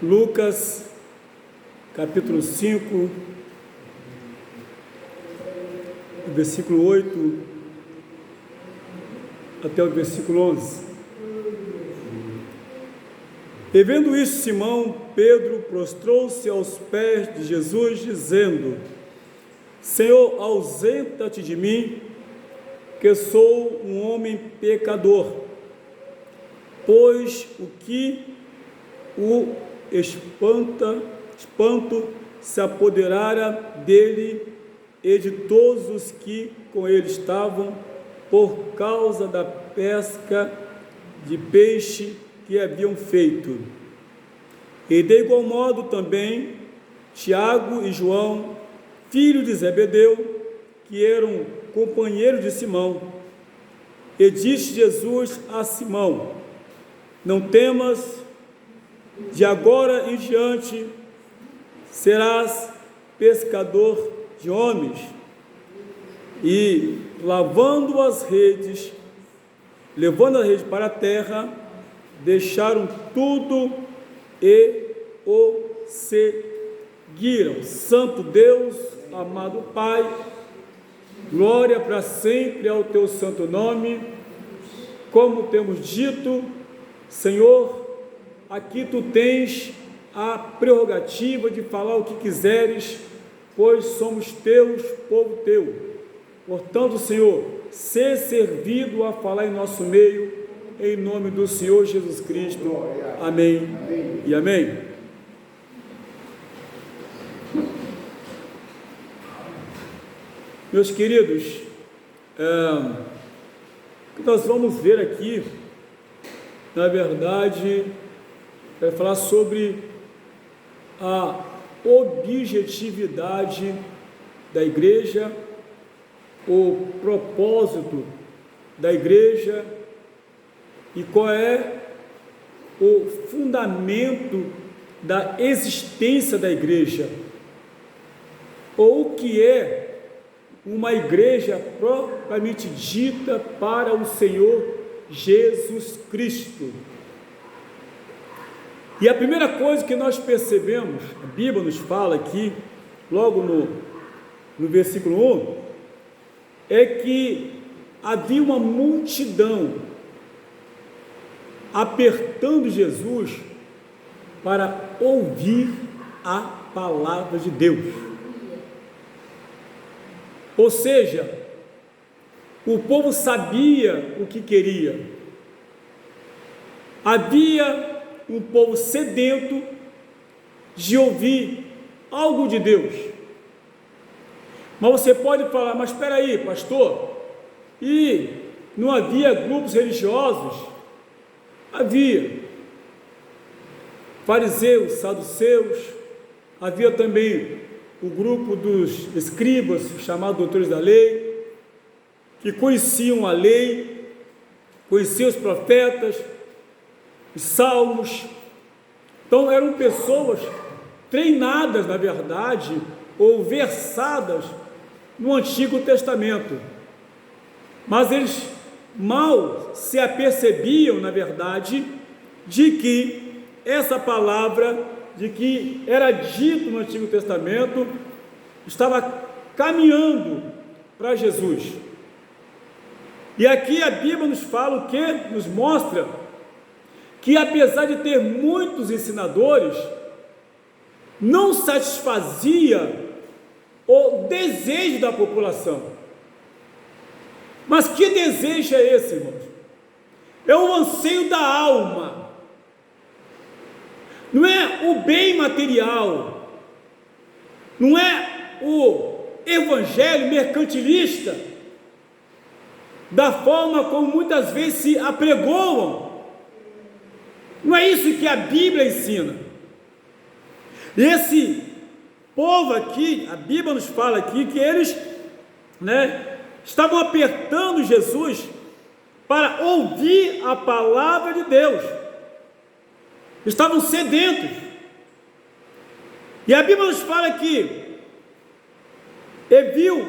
Lucas, capítulo 5, versículo 8 até o versículo 11. E vendo isso, Simão Pedro prostrou-se aos pés de Jesus, dizendo: Senhor, ausenta-te de mim, que sou um homem pecador. Pois o que o espanto se apoderara dele e de todos os que com ele estavam, por causa da pesca de peixe que haviam feito. E de igual modo também Tiago e João, filhos de Zebedeu, que eram companheiros de Simão. E disse Jesus a Simão: Não temas, de agora em diante serás pescador de homens. E levando a rede para a terra, deixaram tudo e o seguiram. Santo Deus, amado Pai, glória para sempre ao teu santo nome. Como temos dito, Senhor, aqui tu tens a prerrogativa de falar o que quiseres, pois somos teus, povo teu. Portanto, Senhor, ser servido a falar em nosso meio, em nome do Senhor Jesus Cristo. Amém, amém. E amém. Meus queridos, nós vamos ver aqui, na verdade, falar sobre a objetividade da igreja, o propósito da igreja e qual é o fundamento da existência da igreja, ou o que é uma igreja propriamente dita para o Senhor Jesus Cristo. E a primeira coisa que nós percebemos, a Bíblia nos fala aqui, logo no versículo 1, é que havia uma multidão apertando Jesus para ouvir a palavra de Deus. Ou seja, o povo sabia o que queria. Havia um povo sedento de ouvir algo de Deus. Mas você pode falar: mas espera aí, pastor, e não havia grupos religiosos? Havia fariseus, saduceus, havia também o grupo dos escribas, chamados doutores da lei, que conheciam a lei, conheciam os profetas, os salmos. Então eram pessoas treinadas, na verdade, ou versadas no Antigo Testamento, mas eles mal se apercebiam, na verdade, de que essa palavra, de que era dito no Antigo Testamento, estava caminhando para Jesus. E aqui a Bíblia nos fala o que? Nos mostra que, apesar de ter muitos ensinadores, não satisfazia o desejo da população. Mas que desejo é esse, irmãos? É o anseio da alma. Não é o bem material, não é o evangelho mercantilista, da forma como muitas vezes se apregoam. Não é isso que a Bíblia ensina. E esse povo aqui, a Bíblia nos fala aqui que eles, estavam apertando Jesus para ouvir a palavra de Deus. Estavam sedentos. E a Bíblia nos fala que viu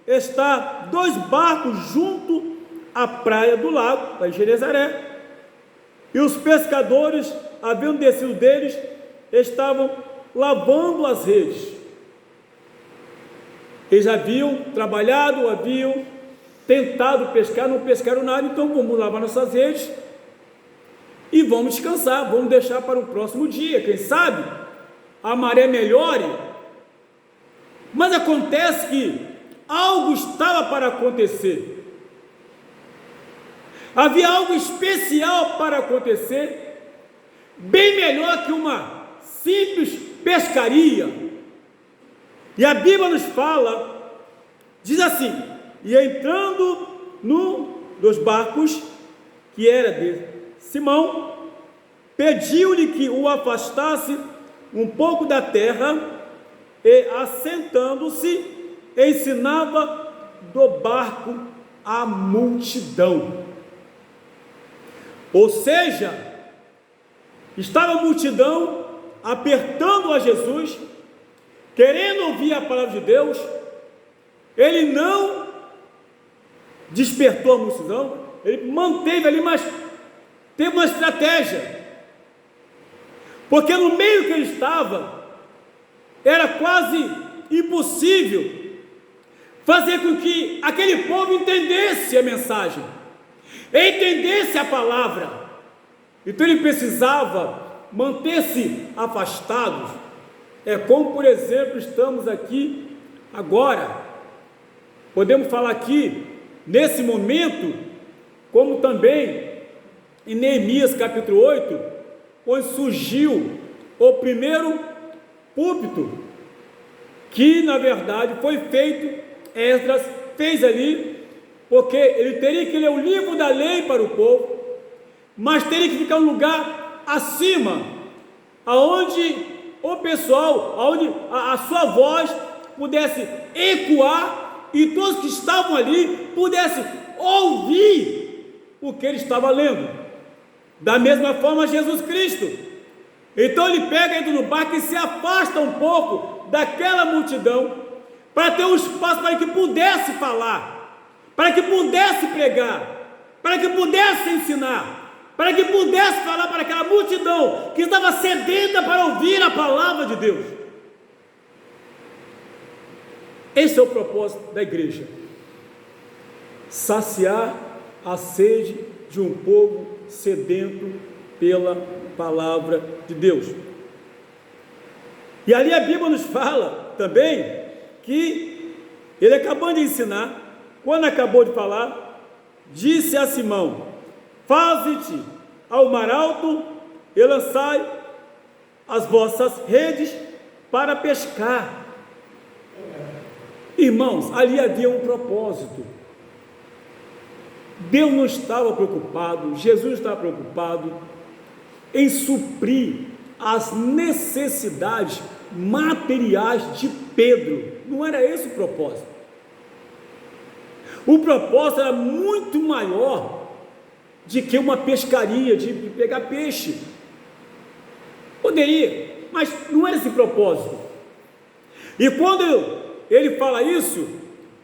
estar 2 barcos junto à praia do lago, em Genezaré. E os pescadores, havendo descido deles, estavam lavando as redes. Eles haviam trabalhado, haviam tentado pescar, não pescaram nada, então vamos lavar nossas redes e vamos descansar, vamos deixar para o próximo dia, quem sabe a maré melhore. Mas acontece que algo estava para acontecer, havia algo especial para acontecer, bem melhor que uma simples pescaria. E a Bíblia nos fala, diz assim: e entrando num dos barcos, que era de Simão, pediu-lhe que o afastasse um pouco da terra, e assentando-se, ensinava do barco a multidão. Ou seja, estava a multidão apertando a Jesus, querendo ouvir a palavra de Deus. Ele não despertou a multidão, ele manteve ali, mas teve uma estratégia, porque no meio que ele estava, era quase impossível fazer com que aquele povo entendesse a mensagem, entendesse a palavra. Então ele precisava manter-se afastados. É como, por exemplo, estamos aqui agora, podemos falar aqui nesse momento, como também em Neemias capítulo 8, onde surgiu o primeiro púlpito, que na verdade foi feito, Esdras fez ali, porque ele teria que ler o livro da lei para o povo, mas teria que ficar um lugar acima, aonde o pessoal, aonde a sua voz pudesse ecoar e todos que estavam ali pudessem ouvir o que ele estava lendo. Da mesma forma, Jesus Cristo. Então ele pega, entra no barco e se afasta um pouco daquela multidão, para ter um espaço para que pudesse falar, para que pudesse pregar, para que pudesse ensinar, para que pudesse falar para aquela multidão que estava sedenta para ouvir a palavra de Deus. Esse é o propósito da igreja: saciar a sede de um povo sedento pela palavra de Deus. E ali a Bíblia nos fala também que ele acabou de ensinar, quando acabou de falar, disse a Simão: faze-te ao mar alto e lançai as vossas redes para pescar. Irmãos, ali havia um propósito. Deus não estava preocupado, Jesus estava preocupado em suprir as necessidades materiais de Pedro. Não era esse o propósito. O propósito era muito maior de que uma pescaria, de pegar peixe. Poderia, mas não era esse propósito. E quando ele fala isso,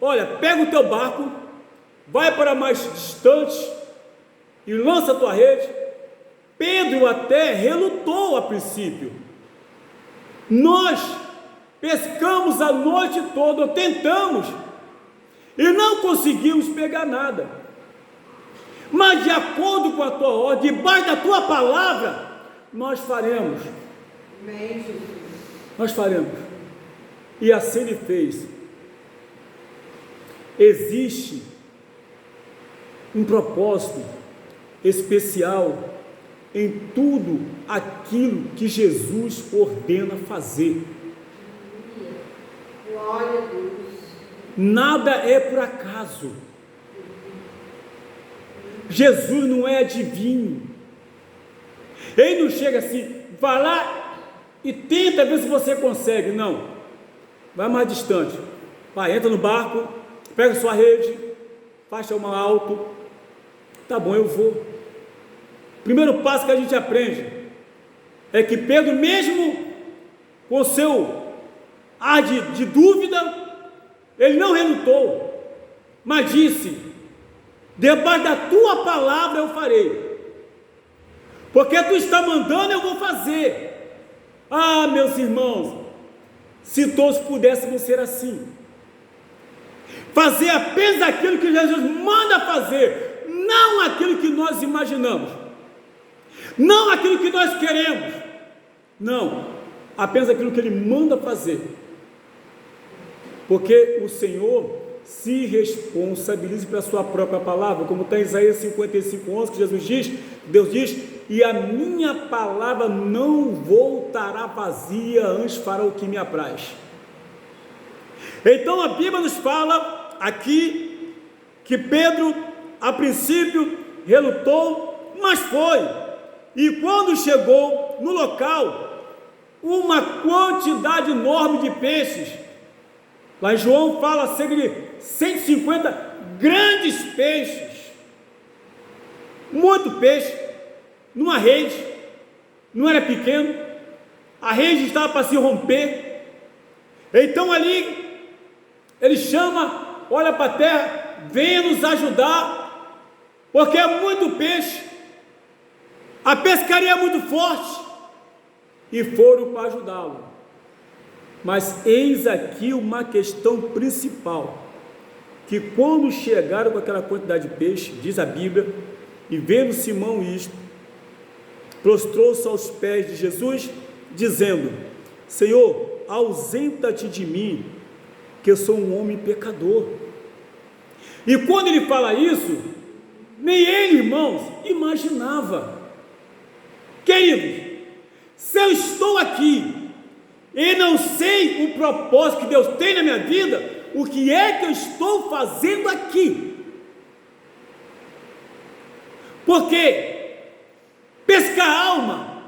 olha, pega o teu barco, vai para mais distante e lança a tua rede. Pedro até relutou a princípio. Nós pescamos a noite toda, tentamos e não conseguimos pegar nada, mas de acordo com a tua ordem, debaixo da tua palavra, nós faremos. Nós faremos. E assim ele fez. Existe um propósito especial em tudo aquilo que Jesus ordena fazer. Glória a Deus. Nada é por acaso. Jesus não é adivinho. Ele não chega assim, vai lá e tenta ver se você consegue. Não. Vai mais distante. Vai, entra no barco, pega sua rede, faz uma alto. Tá bom, eu vou. Primeiro passo que a gente aprende é que Pedro, mesmo com o seu ar de dúvida, ele não relutou, mas disse: debaixo da tua palavra eu farei. porque tu está mandando, eu vou fazer. Ah, meus irmãos, se todos pudéssemos ser assim, fazer apenas aquilo que Jesus manda fazer, não aquilo que nós imaginamos, não aquilo que nós queremos, não, apenas aquilo que Ele manda fazer, porque o Senhor se responsabilize pela sua própria palavra, como está em Isaías 55:11, que Jesus diz, Deus diz, e a minha palavra não voltará vazia, antes fará o que me apraz. Então a Bíblia nos fala aqui que Pedro a princípio relutou, mas foi, e quando chegou no local, uma quantidade enorme de peixes, lá em João fala cerca de 150 grandes peixes, muito peixe, numa rede, não era pequeno, a rede estava para se romper. Então ali ele chama, olha para a terra, venha nos ajudar, porque é muito peixe, a pescaria é muito forte, e foram para ajudá-lo. Mas eis aqui uma questão principal, que quando chegaram com aquela quantidade de peixe, diz a Bíblia, e vendo Simão isto, prostrou-se aos pés de Jesus, dizendo, Senhor, ausenta-te de mim, que eu sou um homem pecador. E quando ele fala isso, nem ele, irmãos, imaginava. Queridos, se eu estou aqui e não sei o propósito que Deus tem na minha vida, o que é que eu estou fazendo aqui? Porque pescar alma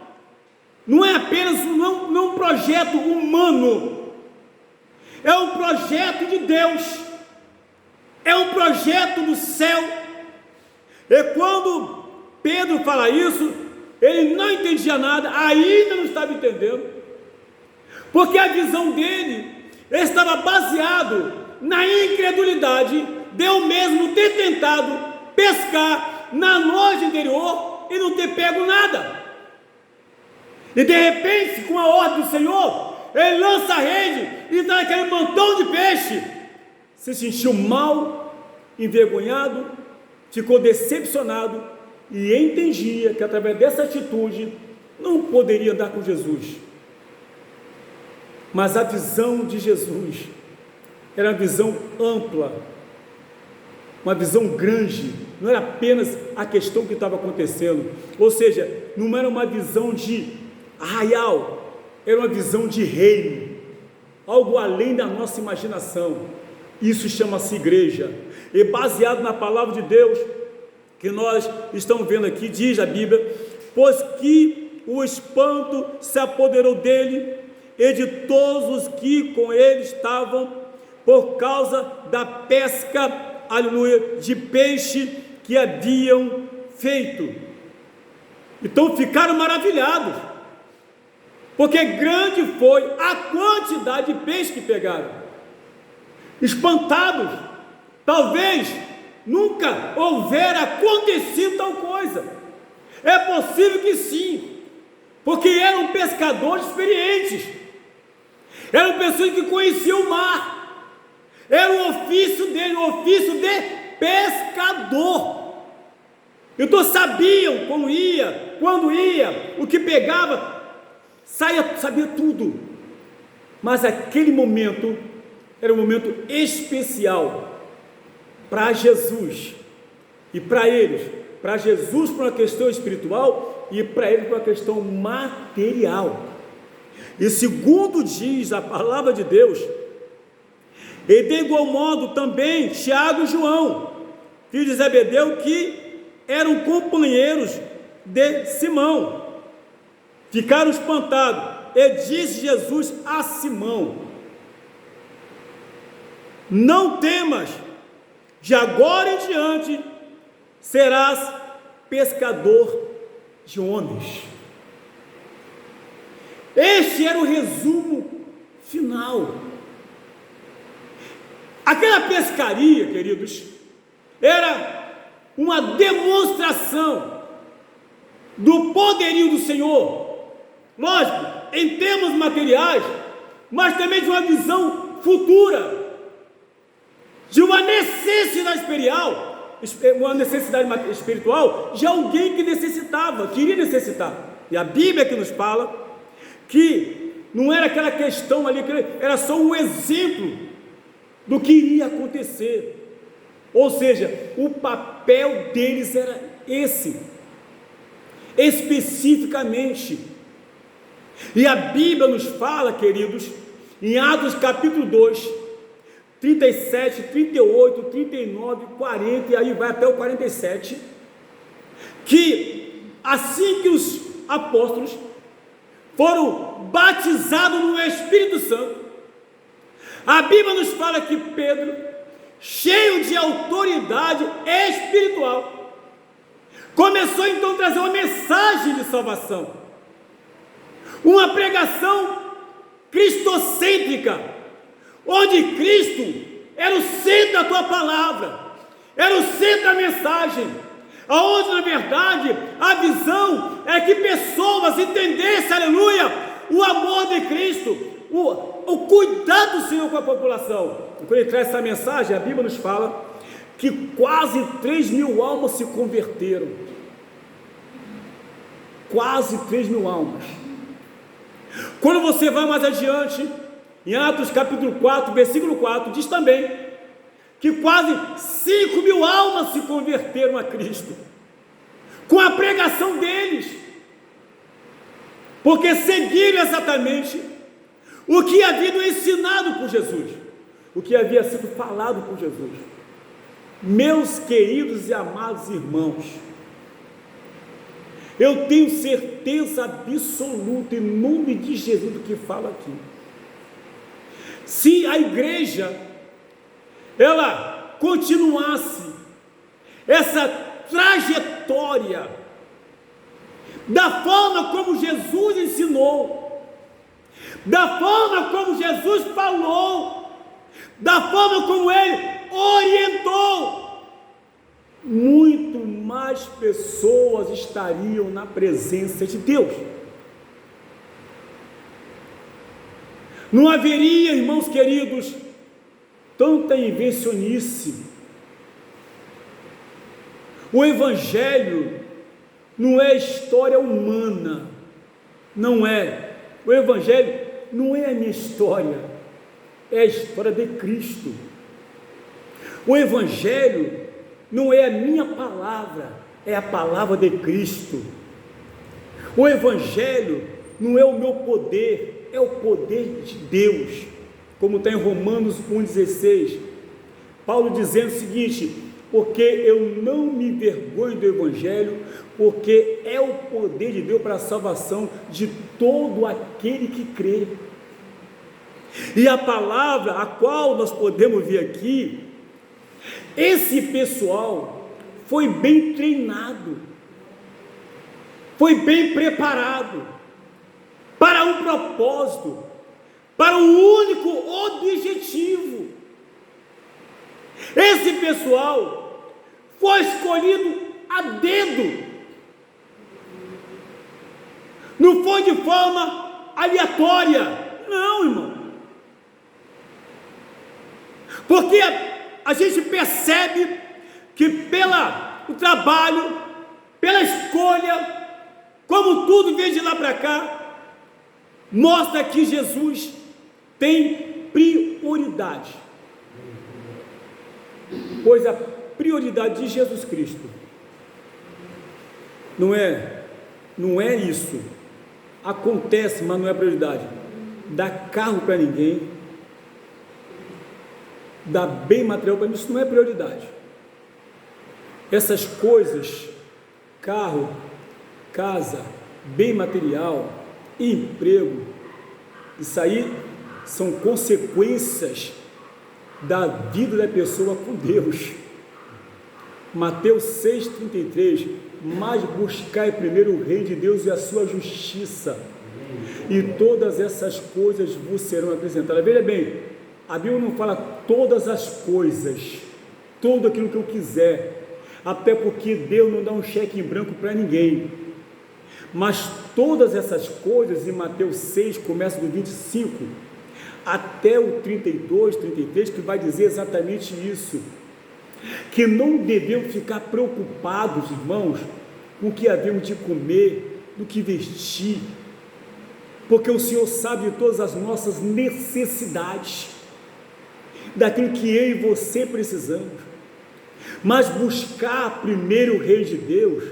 não é apenas um projeto humano, é um projeto de Deus, é um projeto do céu. E quando Pedro fala isso, ele não entendia nada, ainda não estava entendendo, porque a visão dele estava baseado na incredulidade de eu mesmo ter tentado pescar na noite anterior e não ter pego nada, e de repente, com a ordem do Senhor, ele lança a rede e dá aquele montão de peixe, se sentiu mal, envergonhado, ficou decepcionado e entendia que através dessa atitude não poderia andar com Jesus. Mas a visão de Jesus era uma visão ampla, uma visão grande, não era apenas a questão que estava acontecendo, ou seja, não era uma visão de arraial, era uma visão de reino, algo além da nossa imaginação. Isso chama-se igreja, e baseado na palavra de Deus, que nós estamos vendo aqui, diz a Bíblia, pois que o espanto se apoderou dele e de todos os que com ele estavam, por causa da pesca, aleluia, de peixe que haviam feito. Então ficaram maravilhados, porque grande foi a quantidade de peixe que pegaram, espantados, talvez nunca houvera acontecido tal coisa. É possível que sim, porque eram pescadores experientes, eram pessoas que conheciam o mar, era o ofício dele, o ofício de pescador. Então sabiam quando ia, o que pegava, sabia tudo. Mas aquele momento era um momento especial para Jesus e para eles, para Jesus por uma questão espiritual e para eles por uma questão material. E segundo diz a palavra de Deus, e de igual modo também Tiago e João, filhos de Zebedeu, que eram companheiros de Simão, ficaram espantados, e disse Jesus a Simão, não temas, de agora em diante serás pescador de homens. Este era o resumo final. Aquela pescaria, queridos, era uma demonstração do poderio do Senhor, lógico, em termos materiais, mas também de uma visão futura, de uma necessidade espiritual de alguém que necessitava, queria necessitar. E a Bíblia que nos fala que não era aquela questão ali, era só um exemplo do que iria acontecer. Ou seja, o papel deles era esse, especificamente. E a Bíblia nos fala, queridos, em Atos capítulo 2, 37, 38, 39, 40, e aí vai até o 47, que assim que os apóstolos foram batizados no Espírito Santo, a Bíblia nos fala que Pedro, cheio de autoridade espiritual, começou então a trazer uma mensagem de salvação, uma pregação cristocêntrica, onde Cristo era o centro da tua palavra, era o centro da mensagem, aonde na verdade a visão é que pessoas entendessem, aleluia, o amor de Cristo, o cuidado do Senhor com a população. Quando ele traz essa mensagem, a Bíblia nos fala que quase 3.000 almas se converteram, quase 3.000 almas. Quando você vai mais adiante, em Atos capítulo 4, versículo 4, diz também que quase 5.000 almas se converteram a Cristo, com a pregação deles, porque seguiram exatamente o que havia sido ensinado por Jesus, o que havia sido falado por Jesus. Meus queridos e amados irmãos, eu tenho certeza absoluta, em nome de Jesus, do que falo aqui. Se a igreja, ela continuasse essa trajetória, da forma como Jesus ensinou, da forma como Jesus falou, da forma como Ele orientou, muito mais pessoas estariam na presença de Deus. Não haveria, irmãos queridos, tanta invencionice. O Evangelho não é história humana, não é. O Evangelho não é a minha história, é a história de Cristo. O Evangelho não é a minha palavra, é a palavra de Cristo. O Evangelho não é o meu poder, é o poder de Deus, como está em Romanos 1,16, Paulo dizendo o seguinte: porque eu não me envergonho do Evangelho, porque é o poder de Deus para a salvação de todo aquele que crê. E a palavra a qual nós podemos ver aqui, esse pessoal foi bem treinado, foi bem preparado, para um propósito, para um único objetivo. Esse pessoal foi escolhido a dedo, não foi de forma aleatória, não, irmão, porque a gente percebe que pelo trabalho, pela escolha, como tudo vem de lá para cá, mostra que Jesus tem prioridade, pois a prioridade de Jesus Cristo não é isso, acontece, mas não é prioridade. Dar carro para ninguém, dar bem material para mim, isso não é prioridade. Essas coisas, carro, casa, bem material, emprego, isso aí são consequências da vida da pessoa com Deus. Mateus 6,33, mas buscai primeiro o reino de Deus e a sua justiça, e todas essas coisas vos serão acrescentadas. Veja bem, a Bíblia não fala todas as coisas, tudo aquilo que eu quiser, até porque Deus não dá um cheque em branco para ninguém. Mas todas essas coisas, em Mateus 6, começa do 25 até o 32, 33, que vai dizer exatamente isso, que não devemos ficar preocupados, irmãos, com o que havemos de comer, do que vestir, porque o Senhor sabe de todas as nossas necessidades, daquilo que eu e você precisamos. Mas buscar primeiro o Reino de Deus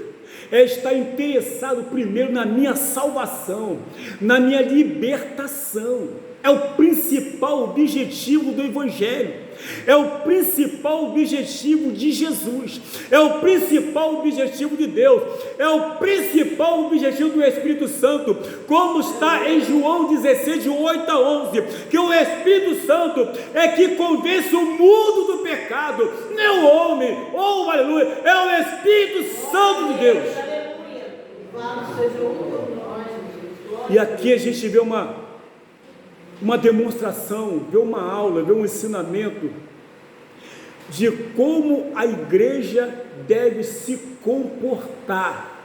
é estar interessado primeiro na minha salvação, na minha libertação. É o principal objetivo do Evangelho, é o principal objetivo de Jesus, é o principal objetivo de Deus, é o principal objetivo do Espírito Santo, como está em João 16, de 8 a 11, que o Espírito Santo é que convence o mundo do pecado, não é o homem, oh aleluia, é o Espírito Santo de Deus. E aqui a gente vê uma demonstração, vê uma aula, vê um ensinamento de como a igreja deve se comportar,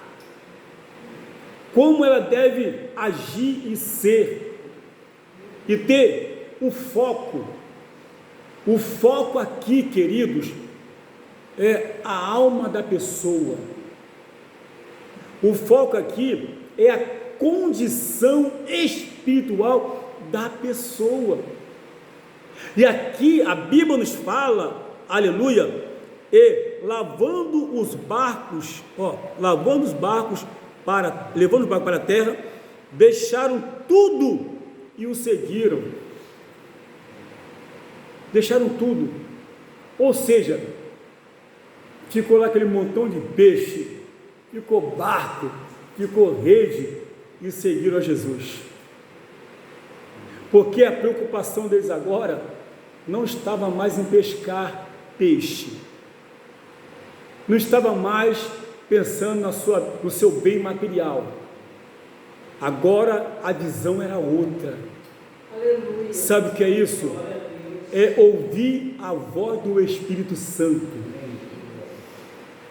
como ela deve agir e ser, e ter um foco. O foco aqui, queridos, é a alma da pessoa. O foco aqui é a condição espiritual da pessoa. E aqui a Bíblia nos fala, aleluia, levando os barcos para a terra, deixaram tudo e o seguiram. Deixaram tudo, ou seja, ficou lá aquele montão de peixe, ficou barco, ficou rede e seguiram a Jesus. Porque a preocupação deles agora não estava mais em pescar peixe, não estava mais pensando no seu bem material, agora a visão era outra. Aleluia. Sabe o que é isso? É ouvir a voz do Espírito Santo,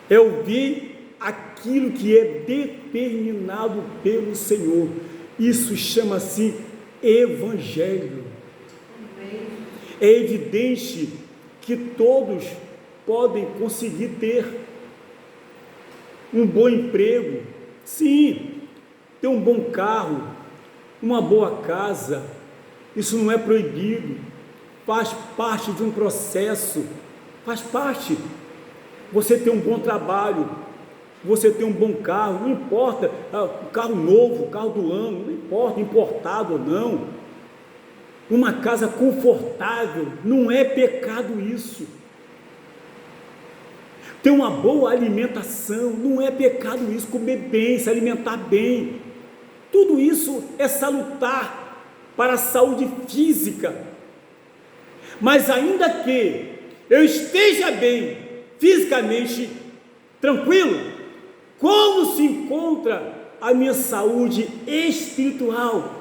é ouvir aquilo que é determinado pelo Senhor. Isso chama-se Evangelho. É evidente que todos podem conseguir ter um bom emprego, sim, ter um bom carro, uma boa casa, isso não é proibido, faz parte de um processo, faz parte. Você ter um bom trabalho, você ter um bom carro, não importa, o carro novo, o carro do ano, não importa, importado ou não, uma casa confortável, não é pecado isso. Ter uma boa alimentação, não é pecado isso, comer bem, se alimentar bem, tudo isso é salutar para a saúde física. Mas ainda que eu esteja bem fisicamente, tranquilo, como se encontra a minha saúde espiritual?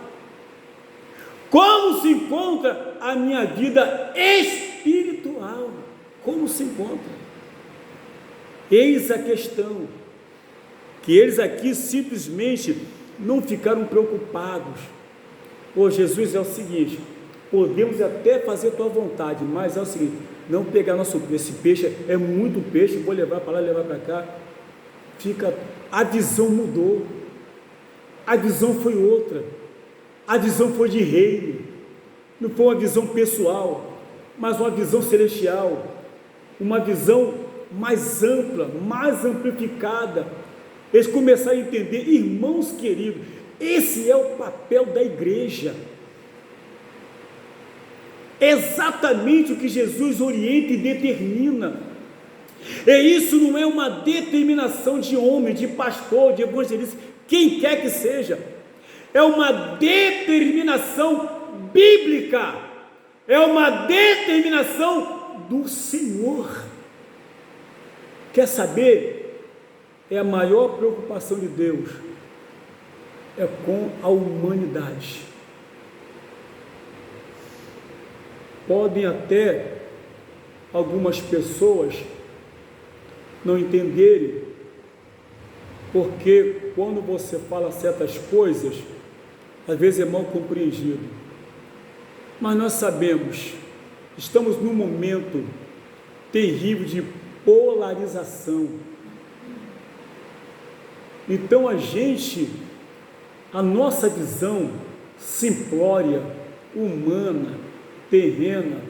Como se encontra a minha vida espiritual? Como se encontra? Eis a questão, que eles aqui simplesmente não ficaram preocupados. Jesus, é o seguinte, podemos até fazer tua vontade, mas é o seguinte, não pegar esse peixe, é muito peixe, vou levar para lá, levar para cá. A visão mudou, a visão foi outra, a visão foi de reino, não foi uma visão pessoal, mas uma visão celestial, uma visão mais ampla, mais amplificada. Eles começaram a entender, irmãos queridos, esse é o papel da igreja, exatamente o que Jesus orienta e determina. E isso não é uma determinação de homem, de pastor, de evangelista, quem quer que seja, é uma determinação bíblica, é uma determinação do Senhor. Quer saber? É a maior preocupação de Deus, é com a humanidade. Podem até algumas pessoas não entenderem, porque quando você fala certas coisas, às vezes é mal compreendido. Mas nós sabemos, estamos num momento terrível de polarização. Então a nossa visão simplória, humana, terrena,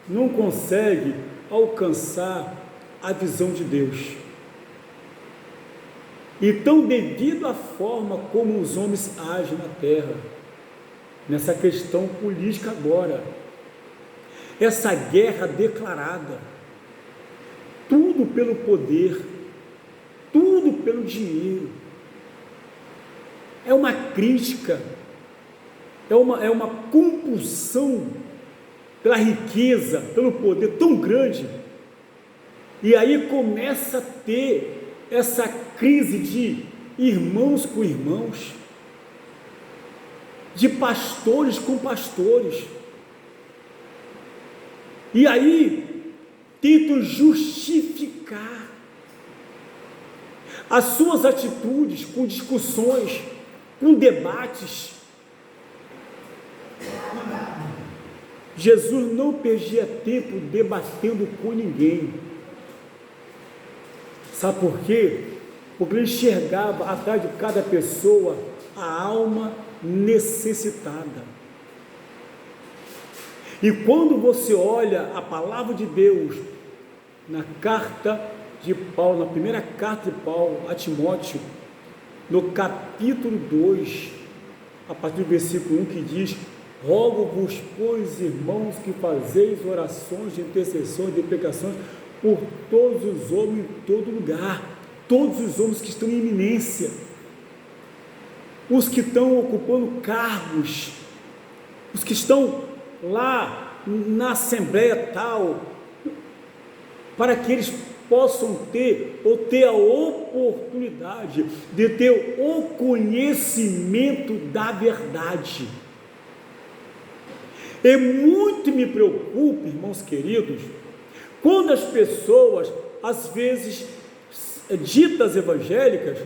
não consegue alcançar a visão de Deus. Então, devido à forma como os homens agem na terra, nessa questão política agora, essa guerra declarada, tudo pelo poder, tudo pelo dinheiro, é uma crítica, é uma compulsão pela riqueza, pelo poder tão grande, e aí começa a ter essa crise de irmãos com irmãos, de pastores com pastores, e aí tentam justificar as suas atitudes com discussões, com debates. Jesus não perdia tempo debatendo com ninguém. Sabe por quê? Porque ele enxergava atrás de cada pessoa a alma necessitada. E quando você olha a palavra de Deus na carta de Paulo, na primeira carta de Paulo a Timóteo, no capítulo 2, a partir do versículo 1, que diz: rogo-vos, pois, irmãos, que fazeis orações de intercessões, de pregações por todos os homens em todo lugar, todos os homens que estão em eminência, os que estão ocupando cargos, os que estão lá na assembleia tal, para que eles possam ter a oportunidade de ter o conhecimento da verdade. E muito me preocupa, irmãos queridos, quando as pessoas, às vezes ditas evangélicas,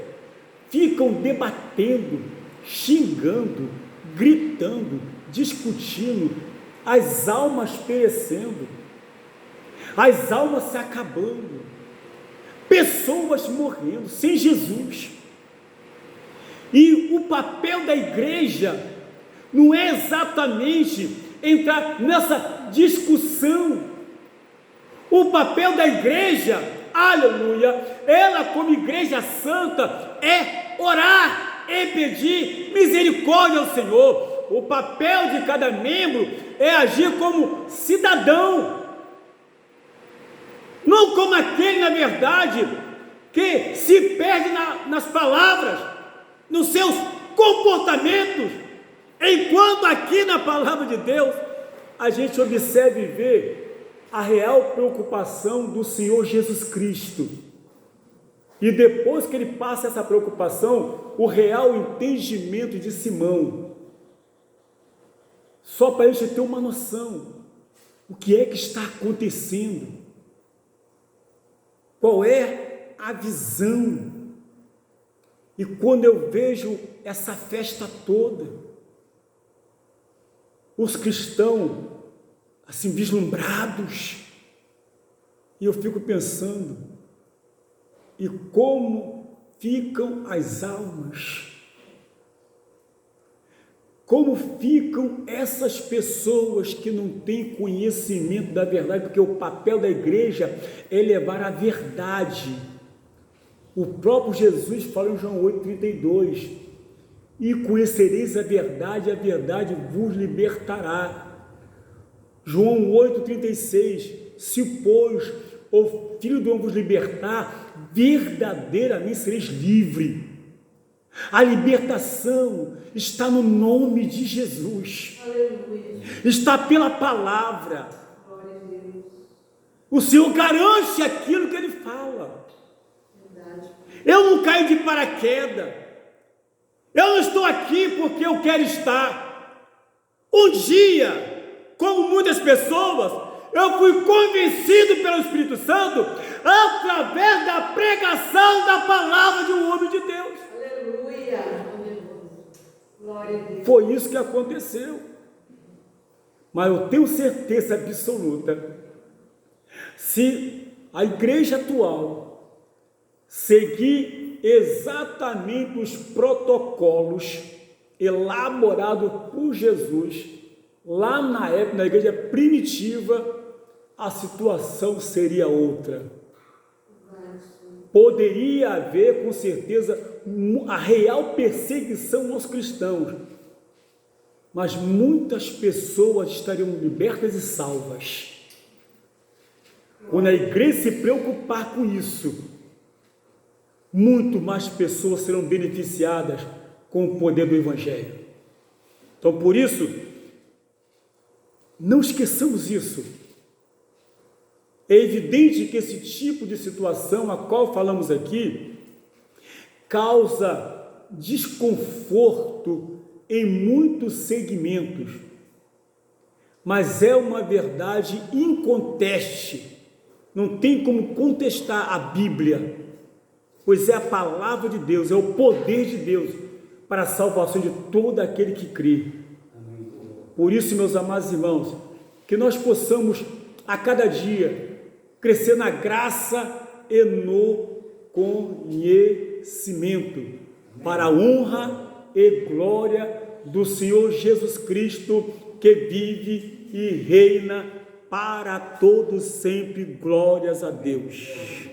ficam debatendo, xingando, gritando, discutindo, as almas perecendo, as almas se acabando, pessoas morrendo sem Jesus. E o papel da igreja não é exatamente entrar nessa discussão. O papel da igreja, aleluia, ela como igreja santa, é orar e pedir misericórdia ao Senhor. O papel de cada membro é agir como cidadão, não como aquele, na verdade, que se perde nas palavras, nos seus comportamentos, enquanto aqui na palavra de Deus a gente observa e vê a real preocupação do Senhor Jesus Cristo, e depois que ele passa essa preocupação, o real entendimento de Simão, só para a gente ter uma noção, o que é que está acontecendo, qual é a visão. E quando eu vejo essa festa toda, os cristãos assim vislumbrados, e eu fico pensando, e como ficam as almas, como ficam essas pessoas que não têm conhecimento da verdade, porque o papel da igreja é levar a verdade. O próprio Jesus fala em João 8,32, e conhecereis a verdade vos libertará. João 8,36, se pois o Filho do Homem vos libertar, verdadeiramente sereis livres. A libertação está no nome de Jesus. Aleluia. Está pela palavra. O Senhor garante aquilo que Ele fala. Verdade. Eu não caio de paraquedas. Eu não estou aqui porque eu quero estar. Um dia, como muitas pessoas, eu fui convencido pelo Espírito Santo através da pregação da palavra de um homem de Deus. Aleluia. Aleluia. Glória a Deus. Foi isso que aconteceu. Mas eu tenho certeza absoluta, se a igreja atual seguir exatamente os protocolos elaborados por Jesus, lá na época, na igreja primitiva, a situação seria outra. Poderia haver, com certeza, a real perseguição aos cristãos, mas muitas pessoas estariam libertas e salvas. Quando a igreja se preocupar com isso, muito mais pessoas serão beneficiadas com o poder do Evangelho. Então, por isso, não esqueçamos isso. É evidente que esse tipo de situação a qual falamos aqui causa desconforto em muitos segmentos, mas é uma verdade inconteste, não tem como contestar a Bíblia, pois é a palavra de Deus, é o poder de Deus para a salvação de todo aquele que crê. Por isso, meus amados irmãos, que nós possamos a cada dia crescer na graça e no conhecimento, para a honra e glória do Senhor Jesus Cristo, que vive e reina para todos sempre. Glórias a Deus.